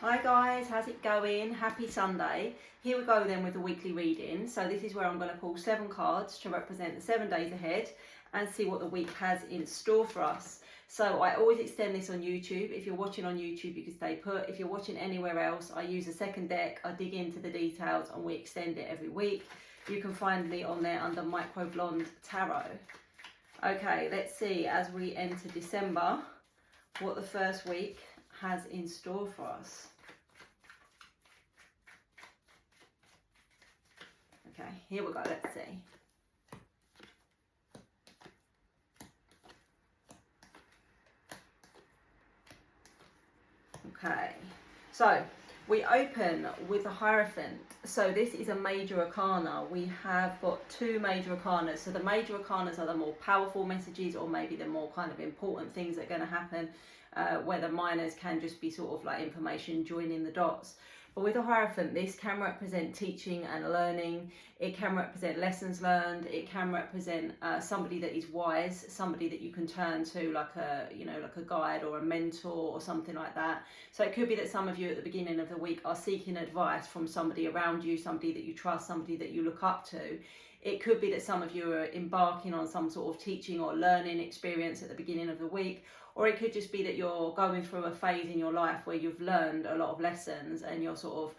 Hi guys, how's it going? Happy Sunday. Here we go then with the weekly reading. So this is where I'm going to pull 7 cards to represent the 7 days ahead and see what the week has in store for us. So I always extend this on YouTube. If you're watching on YouTube, you can stay put. If you're watching anywhere else, I use a second deck, I dig into the details and we extend it every week. You can find me on there under Microblonde Tarot. Okay, let's see as we enter December what the first week has in store for us. Okay, here we go, let's see. Okay, so we open with the Hierophant. So this is a major arcana. We have got 2 major arcanas. So the major arcanas are the more powerful messages, or maybe the more kind of important things that are going to happen, where the minors can just be sort of like information joining the dots. But with the Hierophant, this can represent teaching and learning. It can represent lessons learned. It can represent somebody that is wise, somebody that you can turn to, like a guide or a mentor or something like that. So it could be that some of you at the beginning of the week are seeking advice from somebody around you, somebody that you trust, somebody that you look up to. It could be that some of you are embarking on some sort of teaching or learning experience at the beginning of the week, or it could just be that you're going through a phase in your life where you've learned a lot of lessons and you're sort of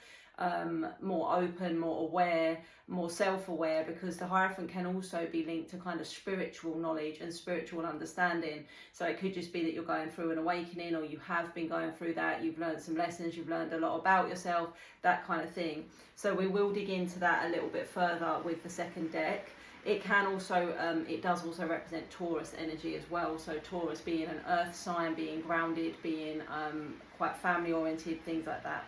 more open, more aware, more self-aware, because the Hierophant can also be linked to kind of spiritual knowledge and spiritual understanding. So it could just be that you're going through an awakening, or you have been going through that, you've learned some lessons, you've learned a lot about yourself, that kind of thing. So we will dig into that a little bit further with the second deck. It can also, it does also represent Taurus energy as well. So Taurus being an earth sign, being grounded, being quite family oriented, things like that.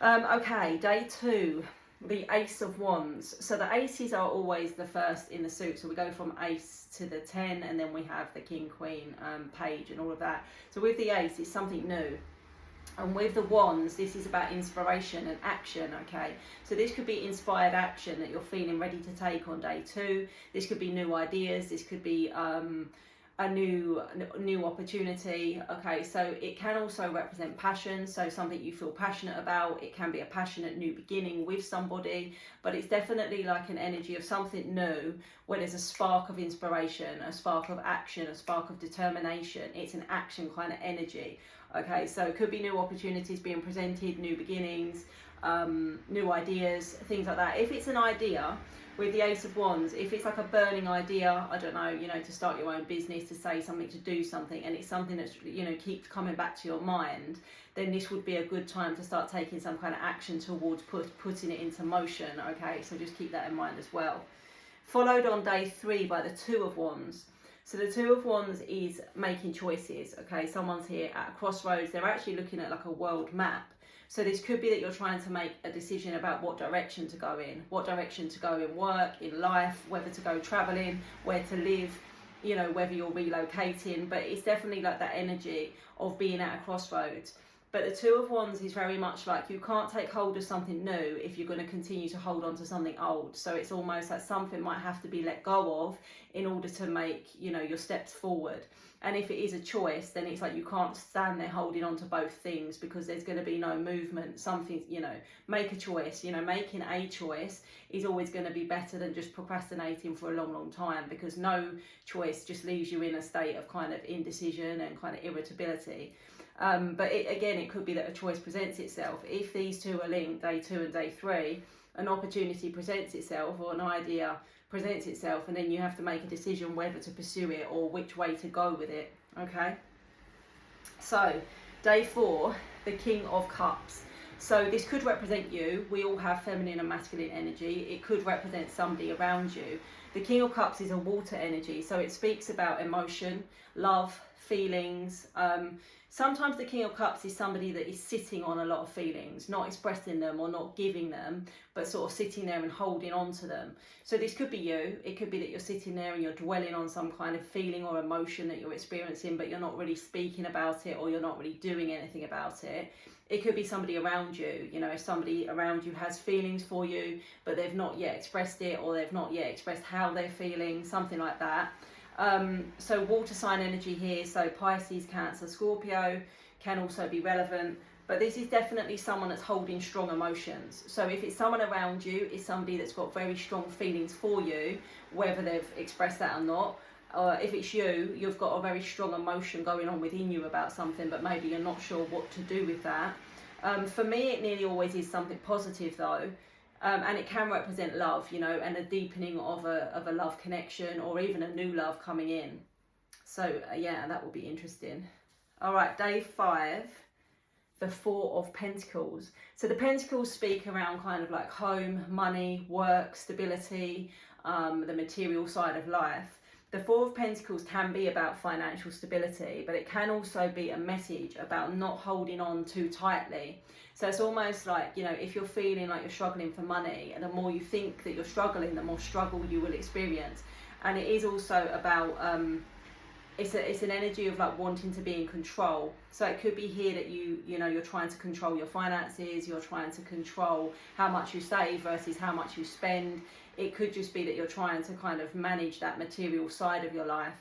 Okay, day 2, the Ace of Wands. So the aces are always the first in the suit. So we go from ace to the 10, and then we have the king, queen, page and all of that. So with the ace, it's something new. And with the wands, this is about inspiration and action, okay? So this could be inspired action that you're feeling ready to take on day 2. This could be new ideas. This could be a new opportunity, okay? So it can also represent passion, so something you feel passionate about. It can be a passionate new beginning with somebody, but it's definitely like an energy of something new where there's a spark of inspiration, a spark of action, a spark of determination. It's an action kind of energy. Okay, so it could be new opportunities being presented, new beginnings, new ideas, things like that. If it's an idea with the Ace of Wands, if it's like a burning idea, I don't know, to start your own business, to say something, to do something, and it's something that's, keeps coming back to your mind, then this would be a good time to start taking some kind of action towards putting it into motion, okay? So just keep that in mind as well. Followed on day 3 by the 2 of Wands. So the 2 of Wands is making choices, okay? Someone's here at a crossroads. They're actually looking at like a world map. So this could be that you're trying to make a decision about what direction to go in work, in life, whether to go traveling, where to live, whether you're relocating. But it's definitely like that energy of being at a crossroads. But the 2 of Wands is very much like you can't take hold of something new if you're going to continue to hold on to something old. So it's almost like something might have to be let go of in order to make, your steps forward. And if it is a choice, then it's like you can't stand there holding on to both things, because there's going to be no movement. Something, make a choice. Making a choice is always going to be better than just procrastinating for a long, long time, because no choice just leaves you in a state of kind of indecision and kind of irritability. But it could be that a choice presents itself. If these 2 are linked, day 2 and day 3, an opportunity presents itself, or an idea presents itself, and then you have to make a decision whether to pursue it or which way to go with it, okay? So, day 4, the King of Cups. So this could represent you. We all have feminine and masculine energy. It could represent somebody around you. The King of Cups is a water energy, so it speaks about emotion, love, feelings. Sometimes the King of Cups is somebody that is sitting on a lot of feelings, not expressing them or not giving them, but sort of sitting there and holding on to them. So this could be you. It could be that you're sitting there and you're dwelling on some kind of feeling or emotion that you're experiencing, but you're not really speaking about it, or you're not really doing anything about it. It could be somebody around you, if somebody around you has feelings for you, but they've not yet expressed it, or they've not yet expressed how they're feeling, something like that. So water sign energy here, so Pisces, Cancer, Scorpio can also be relevant. But this is definitely someone that's holding strong emotions. So if it's someone around you, it's somebody that's got very strong feelings for you, whether they've expressed that or not. If it's you, you've got a very strong emotion going on within you about something, but maybe you're not sure what to do with that. For me, it nearly always is something positive though. And it can represent love, you know, and a deepening of a love connection, or even a new love coming in. So yeah, that will be interesting. All right, day 5, the 4 of Pentacles. So the Pentacles speak around kind of like home, money, work, stability, the material side of life. The 4 of Pentacles can be about financial stability, but it can also be a message about not holding on too tightly. So it's almost like, you know, if you're feeling like you're struggling for money, and the more you think that you're struggling, the more struggle you will experience. And it is also about, it's an energy of like wanting to be in control. So it could be here that you know, you're trying to control your finances, you're trying to control how much you save versus how much you spend. It could just be that you're trying to kind of manage that material side of your life.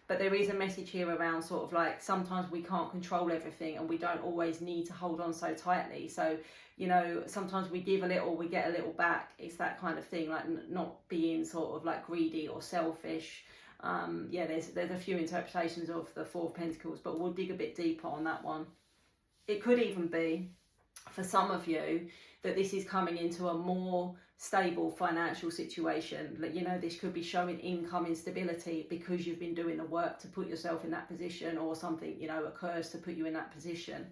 But there is a message here around sort of like, sometimes we can't control everything, and we don't always need to hold on so tightly. So, you know, sometimes we give a little, we get a little back. It's that kind of thing, like not being sort of like greedy or selfish. Yeah, there's a few interpretations of the 4 of Pentacles, but we'll dig a bit deeper on that one. It could even be, for some of you, that this is coming into a more stable financial situation. Like, you know, this could be showing income instability because you've been doing the work to put yourself in that position, or something, you know, occurs to put you in that position.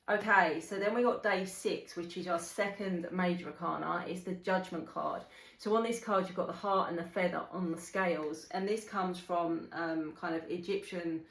Okay, so then we got day 6, which is our second major arcana. It's the Judgment card. So on this card, you've got the heart and the feather on the scales, and this comes from kind of Egyptian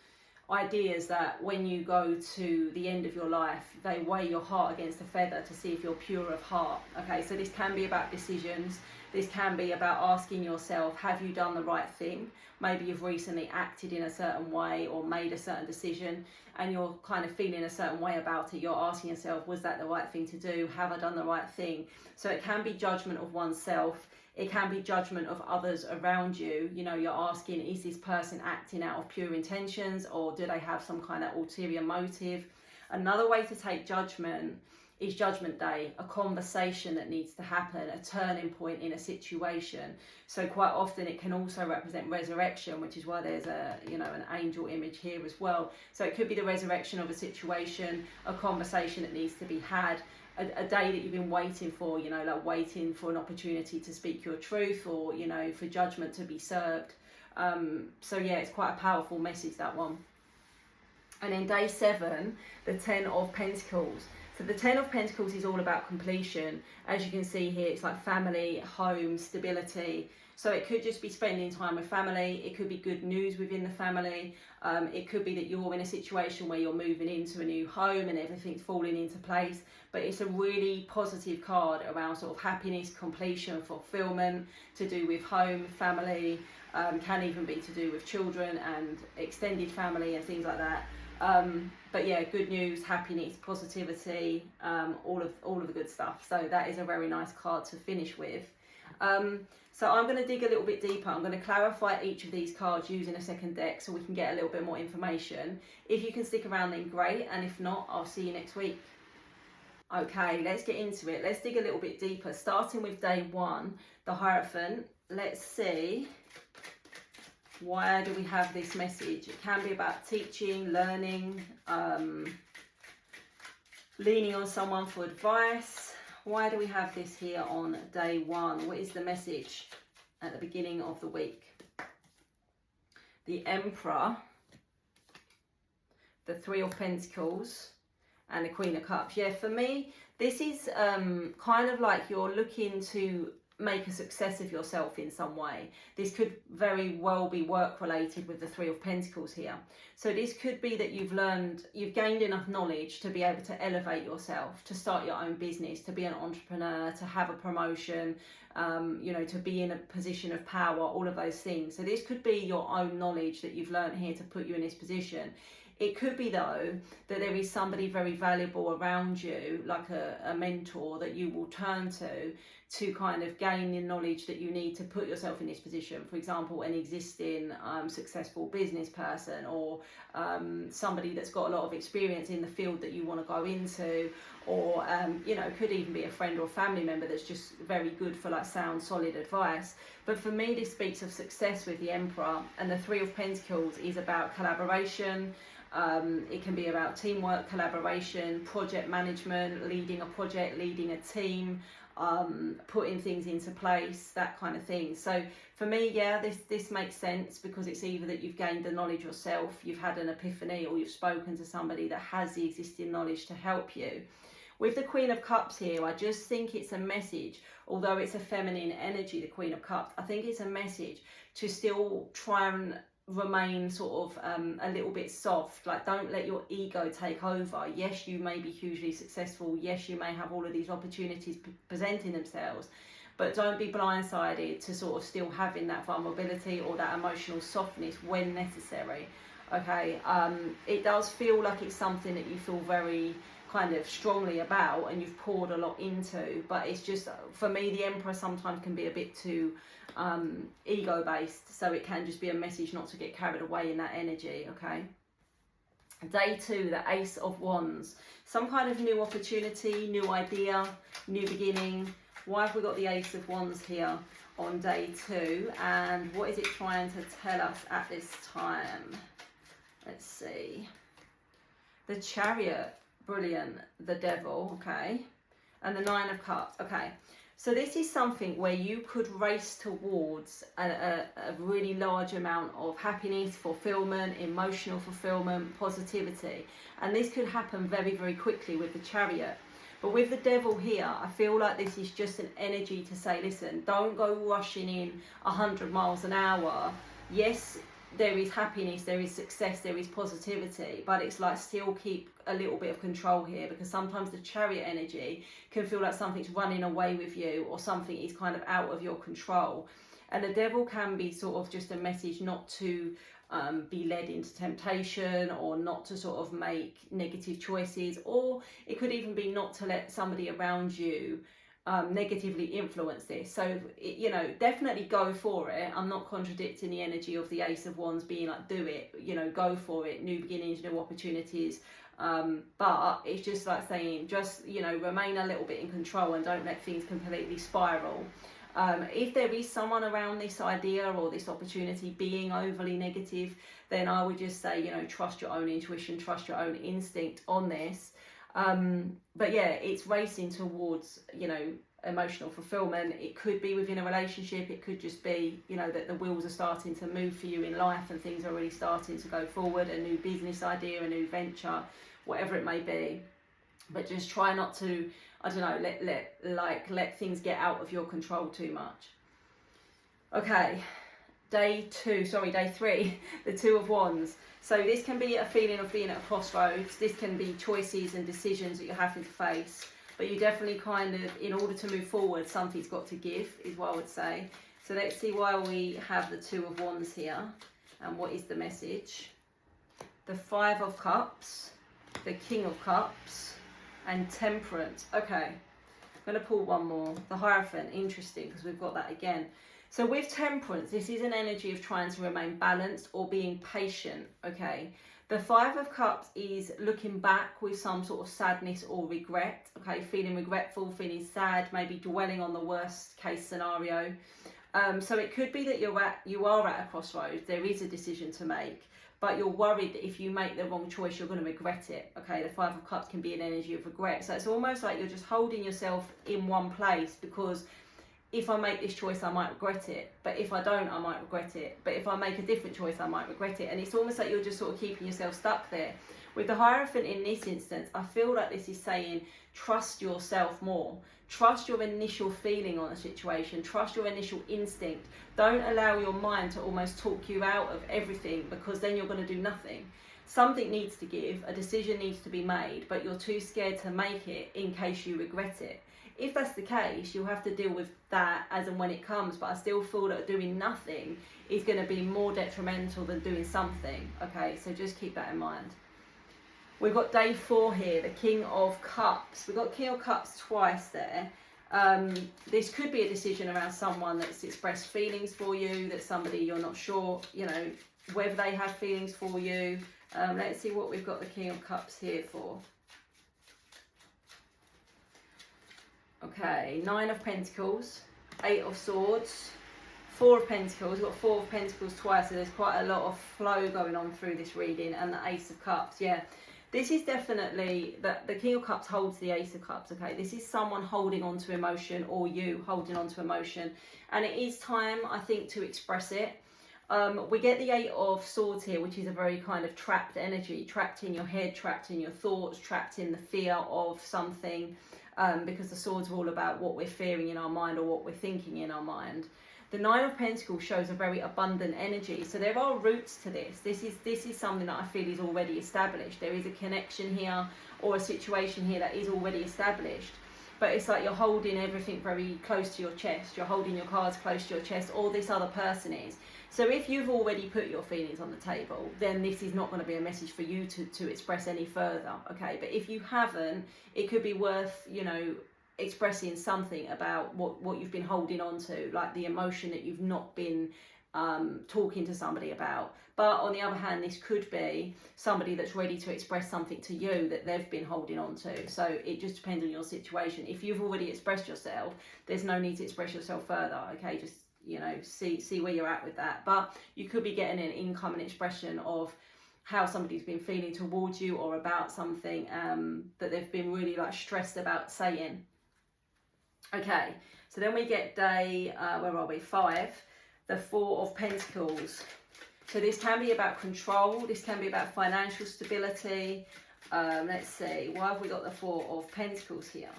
ideas that when you go to the end of your life, they weigh your heart against the feather to see if you're pure of heart. Okay, so this can be about decisions. This can be about asking yourself, have you done the right thing? Maybe you've recently acted in a certain way or made a certain decision, and you're kind of feeling a certain way about it. You're asking yourself, was that the right thing to do? Have I done the right thing? So it can be judgment of oneself. It can be judgment of others around you. You know, you're asking, is this person acting out of pure intentions, or do they have some kind of ulterior motive? Another way to take judgment is Judgment Day, a conversation that needs to happen, a turning point in a situation. So quite often it can also represent resurrection, which is why there's a, you know, an angel image here as well. So it could be the resurrection of a situation, a conversation that needs to be had, a day that you've been waiting for, you know, like waiting for an opportunity to speak your truth, or, you know, for judgment to be served. So yeah, it's quite a powerful message, that one. And then day 7, the 10 of Pentacles. So the 10 of Pentacles is all about completion. As you can see here, it's like family, home, stability. So it could just be spending time with family. It could be good news within the family. It could be that you're in a situation where you're moving into a new home and everything's falling into place. But it's a really positive card around sort of happiness, completion, fulfillment, to do with home, family, can even be to do with children and extended family and things like that. But yeah, good news, happiness, positivity, all of the good stuff. So that is a very nice card to finish with. So I'm going to dig a little bit deeper. I'm going to clarify each of these cards using a second deck so we can get a little bit more information. If you can stick around, then great, and if not, I'll see you next week. Okay, let's get into it. Let's dig a little bit deeper, starting with day 1, the Hierophant. Let's see, why do we have this message? It can be about teaching, learning, leaning on someone for advice. Why do we have this here on day 1? What is the message at the beginning of the week? The Emperor, the 3 of Pentacles, and the Queen of Cups. Yeah, for me, this is kind of like you're looking to make a success of yourself in some way. This could very well be work related with the 3 of Pentacles here. So this could be that you've gained enough knowledge to be able to elevate yourself, to start your own business, to be an entrepreneur, to have a promotion, you know, to be in a position of power, all of those things. So this could be your own knowledge that you've learned here to put you in this position. It could be though that there is somebody very valuable around you, like a mentor that you will turn to kind of gain the knowledge that you need to put yourself in this position. For example, an existing successful business person, or somebody that's got a lot of experience in the field that you want to go into, or you know, could even be a friend or a family member that's just very good for like sound, solid advice. But for me, this speaks of success with the Emperor, and the Three of Pentacles is about collaboration. It can be about teamwork, collaboration, project management, leading a project, leading a team, putting things into place, that kind of thing. So for me, yeah, this makes sense, because it's either that you've gained the knowledge yourself, you've had an epiphany, or you've spoken to somebody that has the existing knowledge to help you. With the Queen of Cups here, I just think it's a message, although it's a feminine energy, the Queen of Cups, I think it's a message to still try and remain sort of a little bit soft. Like, don't let your ego take over. Yes, you may be hugely successful. Yes, you may have all of these opportunities presenting themselves, but don't be blindsided to sort of still having that vulnerability or that emotional softness when necessary. Okay, it does feel like it's something that you feel very kind of strongly about and you've poured a lot into, but it's just, for me, the Emperor sometimes can be a bit too ego based, so it can just be a message not to get carried away in that energy. Okay, day 2, the Ace of Wands, some kind of new opportunity, new idea, new beginning. Why have we got the Ace of Wands here on day 2, and what is it trying to tell us at this time? Let's see. The Chariot, brilliant. The Devil, okay, and the Nine of Cups. Okay, so this is something where you could race towards a really large amount of happiness, fulfillment, emotional fulfillment, positivity, and this could happen very, very quickly with the Chariot. But with the Devil here, I feel like this is just an energy to say, listen, don't go rushing in 100 miles an hour. Yes, there is happiness, there is success, there is positivity, but it's like, still keep a little bit of control here, because sometimes the Chariot energy can feel like something's running away with you, or something is kind of out of your control. And the Devil can be sort of just a message not to be led into temptation, or not to sort of make negative choices, or it could even be not to let somebody around you negatively influence this. So you know, definitely go for it. I'm not contradicting the energy of the Ace of Wands being like, do it, you know, go for it, new beginnings, new opportunities, but it's just like saying, just, you know, remain a little bit in control and don't let things completely spiral. If there is someone around this idea or this opportunity being overly negative, then I would just say, you know, trust your own intuition, trust your own instinct on this. But yeah, it's racing towards, you know, emotional fulfillment. It could be within a relationship, it could just be, you know, that the wheels are starting to move for you in life and things are really starting to go forward, a new business idea, a new venture, whatever it may be. But just try not to, I don't know, let things get out of your control too much. Okay, day 3, the Two of Wands. So this can be a feeling of being at a crossroads. This can be choices and decisions that you're having to face. But you definitely kind of, in order to move forward, something's got to give, is what I would say. So let's see why we have the Two of Wands here. And what is the message? The Five of Cups, the King of Cups, and Temperance. Okay, I'm going to pull one more. The Hierophant, interesting, because we've got that again. So with Temperance, this is an energy of trying to remain balanced or being patient, okay? The Five of Cups is looking back with some sort of sadness or regret, okay? Feeling regretful, feeling sad, maybe dwelling on the worst case scenario. So it could be that you are at a crossroads, there is a decision to make, but you're worried that if you make the wrong choice, you're going to regret it, okay? The Five of Cups can be an energy of regret. So it's almost like you're just holding yourself in one place, because if I make this choice, I might regret it. But if I don't, I might regret it. But if I make a different choice, I might regret it. And it's almost like you're just sort of keeping yourself stuck there. With the Hierophant in this instance, I feel like this is saying, trust yourself more. Trust your initial feeling on a situation. Trust your initial instinct. Don't allow your mind to almost talk you out of everything, because then you're going to do nothing. Something needs to give, a decision needs to be made, but you're too scared to make it in case you regret it. If that's the case, you'll have to deal with that as and when it comes, but I still feel that doing nothing is going to be more detrimental than doing something, okay? So just keep that in mind. We've got day 4 here, the King of Cups. We've got King of Cups twice there. This could be a decision around someone that's expressed feelings for you, that somebody you're not sure, you know, whether they have feelings for you. Let's see what we've got the King of Cups here for. Okay, 9 of Pentacles, 8 of Swords, 4 of Pentacles. We've got 4 of Pentacles twice, so there's quite a lot of flow going on through this reading, and the Ace of Cups. Yeah, this is definitely that the King of Cups holds the Ace of Cups. Okay, this is someone holding on to emotion, or you holding on to emotion, and it is time, I think, to express it. We get the 8 of Swords here, which is a very kind of trapped energy, trapped in your head, trapped in your thoughts, trapped in the fear of something, because the Swords are all about what we're fearing in our mind or what we're thinking in our mind. The 9 of Pentacles shows a very abundant energy, so there are roots to this. This is something that I feel is already established. There is a connection here, or a situation here that is already established. But it's like you're holding everything very close to your chest. You're holding your cards close to your chest, or this other person is. So if you've already put your feelings on the table, then this is not going to be a message for you to express any further, okay? But if you haven't, it could be worth, you know, expressing something about what you've been holding on to, like the emotion that you've not been talking to somebody about. But on the other hand, this could be somebody that's ready to express something to you that they've been holding on to. So it just depends on your situation. If you've already expressed yourself, there's no need to express yourself further, okay? Just, you know, see where you're at with that. But you could be getting an incoming expression of how somebody's been feeling towards you, or about something that they've been really like stressed about saying. Okay, so then we get day, where are we, 5, the 4 of Pentacles. So this can be about control, this can be about financial stability. Let's see, why have we got the 4 of Pentacles here?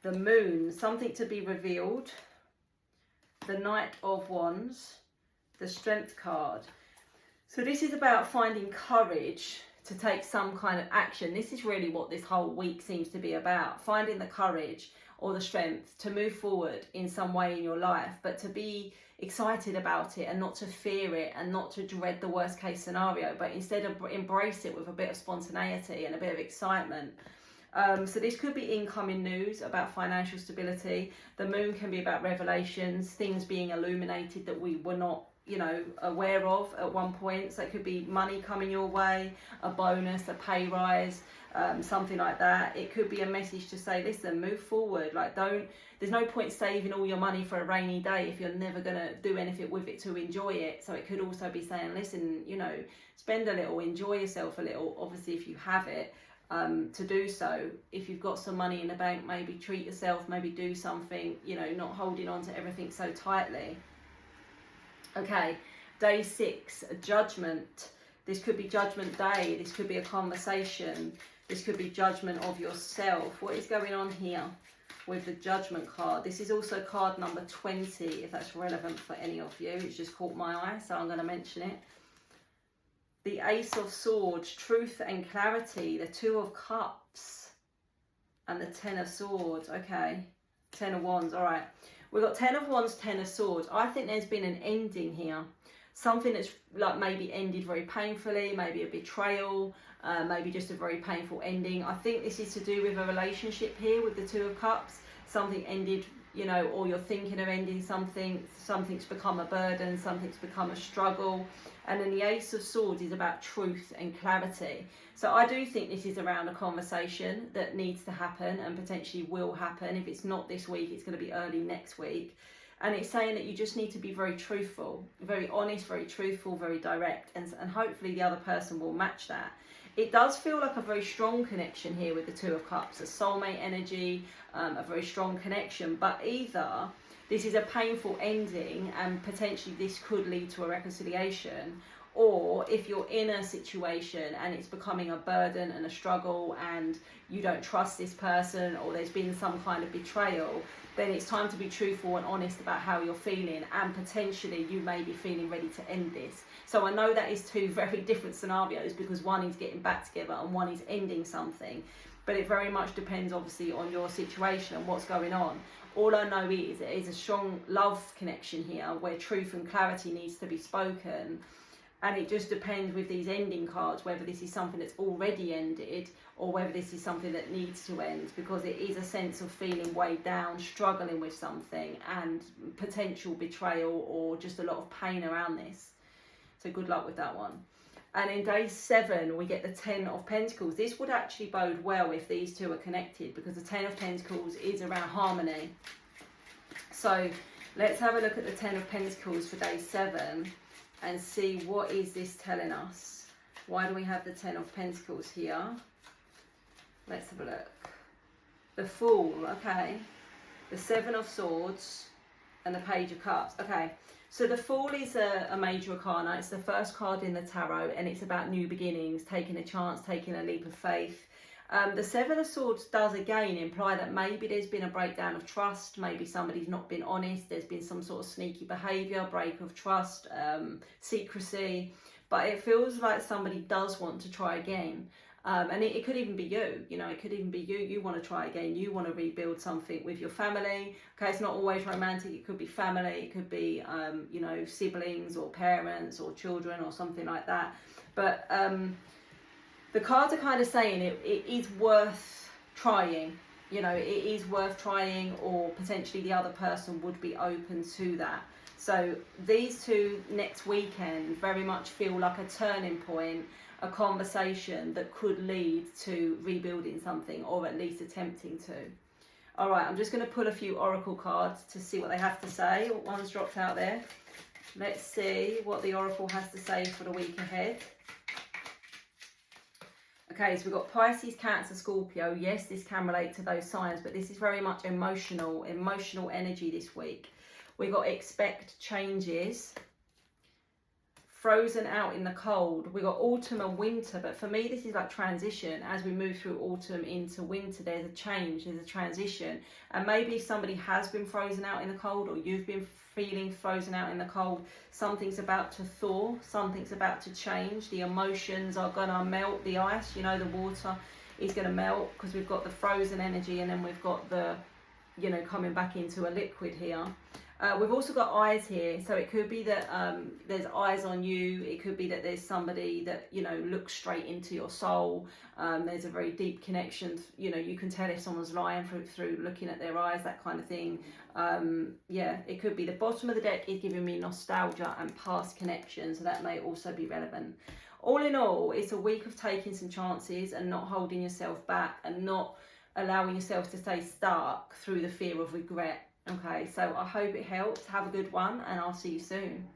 The Moon, something to be revealed. The Knight of Wands, the Strength card. So this is about finding courage to take some kind of action. This is really what this whole week seems to be about, finding the courage or the strength to move forward in some way in your life, but to be excited about it and not to fear it and not to dread the worst case scenario, but instead of embrace it with a bit of spontaneity and a bit of excitement. So this could be incoming news about financial stability. The Moon can be about revelations, things being illuminated that we were not, you know, aware of at one point. So it could be money coming your way, a bonus, a pay rise, something like that. It could be a message to say, listen, move forward. Like, there's no point saving all your money for a rainy day if you're never going to do anything with it to enjoy it. So it could also be saying, listen, you know, spend a little, enjoy yourself a little, obviously if you have it. To do so. If you've got some money in the bank, maybe treat yourself, maybe do something, you know, not holding on to everything so tightly. Okay, day 6, Judgment. This could be Judgment Day, this could be a conversation, this could be judgment of yourself. What is going on here with the Judgment card? This is also card number 20, if that's relevant for any of you. It's just caught my eye, so I'm going to mention it. The Ace of Swords, truth and clarity. The 2 of Cups and the 10 of Swords. Okay, 10 of Wands. All right, we've got 10 of Wands, 10 of Swords. I think there's been an ending here. Something that's like maybe ended very painfully, maybe a betrayal, maybe just a very painful ending. I think this is to do with a relationship here with the 2 of Cups. Something ended, you know, or you're thinking of ending something. Something's become a burden, something's become a struggle. And then the Ace of Swords is about truth and clarity. So I do think this is around a conversation that needs to happen and potentially will happen. If it's not this week, it's going to be early next week. And it's saying that you just need to be very truthful, very honest, very truthful, very direct. And hopefully the other person will match that. It does feel like a very strong connection here with the 2 of Cups, a soulmate energy, a very strong connection. But either this is a painful ending and potentially this could lead to a reconciliation, or if you're in a situation and it's becoming a burden and a struggle and you don't trust this person, or there's been some kind of betrayal, then it's time to be truthful and honest about how you're feeling, and potentially you may be feeling ready to end this. So I know that is 2 very different scenarios, because one is getting back together and one is ending something, but it very much depends obviously on your situation and what's going on. All I know is there is a strong love connection here where truth and clarity needs to be spoken. And it just depends with these ending cards whether this is something that's already ended or whether this is something that needs to end, because it is a sense of feeling weighed down, struggling with something, and potential betrayal or just a lot of pain around this. So good luck with that one. And in day 7, we get the 10 of Pentacles. This would actually bode well if these two are connected, because the 10 of Pentacles is around harmony. So let's have a look at the 10 of Pentacles for day 7 and see what is this telling us. Why do we have the 10 of Pentacles here? Let's have a look. The Fool, okay. The 7 of Swords and the Page of Cups. Okay, so the Fool is a major arcana. It's the first card in the tarot, and it's about new beginnings, taking a chance, taking a leap of faith. The 7 of Swords does again imply that maybe there's been a breakdown of trust, maybe somebody's not been honest, there's been some sort of sneaky behaviour, break of trust, secrecy, but it feels like somebody does want to try again. And it could even be you, you know, it could even be you want to try again, you want to rebuild something with your family. Okay, it's not always romantic, it could be family, it could be, you know, siblings or parents or children or something like that. But the cards are kind of saying it is worth trying, you know, it is worth trying, or potentially the other person would be open to that. So these two next weekend very much feel like a turning point, a conversation that could lead to rebuilding something, or at least attempting to. All right, I'm just going to pull a few oracle cards to see what they have to say. One's dropped out there. Let's see what the oracle has to say for the week ahead. Okay, so we've got Pisces, Cancer, Scorpio. Yes, this can relate to those signs, but this is very much emotional energy this week. We've got expect changes, frozen out in the cold. We've got autumn and winter, but for me, this is like transition. As we move through autumn into winter, there's a change, there's a transition. And maybe if somebody has been frozen out in the cold, or you've been feeling frozen out in the cold, something's about to thaw, something's about to change. The emotions are gonna melt the ice, you know, the water is gonna melt, because we've got the frozen energy, and then we've got the, you know, coming back into a liquid here. We've also got eyes here, so it could be that there's eyes on you. It could be that there's somebody that, you know, looks straight into your soul. There's a very deep connection. You know, you can tell if someone's lying through looking at their eyes, that kind of thing. Yeah, it could be the bottom of the deck is giving me nostalgia and past connections, so that may also be relevant. All in all, it's a week of taking some chances and not holding yourself back, and not allowing yourself to stay stuck through the fear of regret. Okay, so I hope it helps. Have a good one, and I'll see you soon.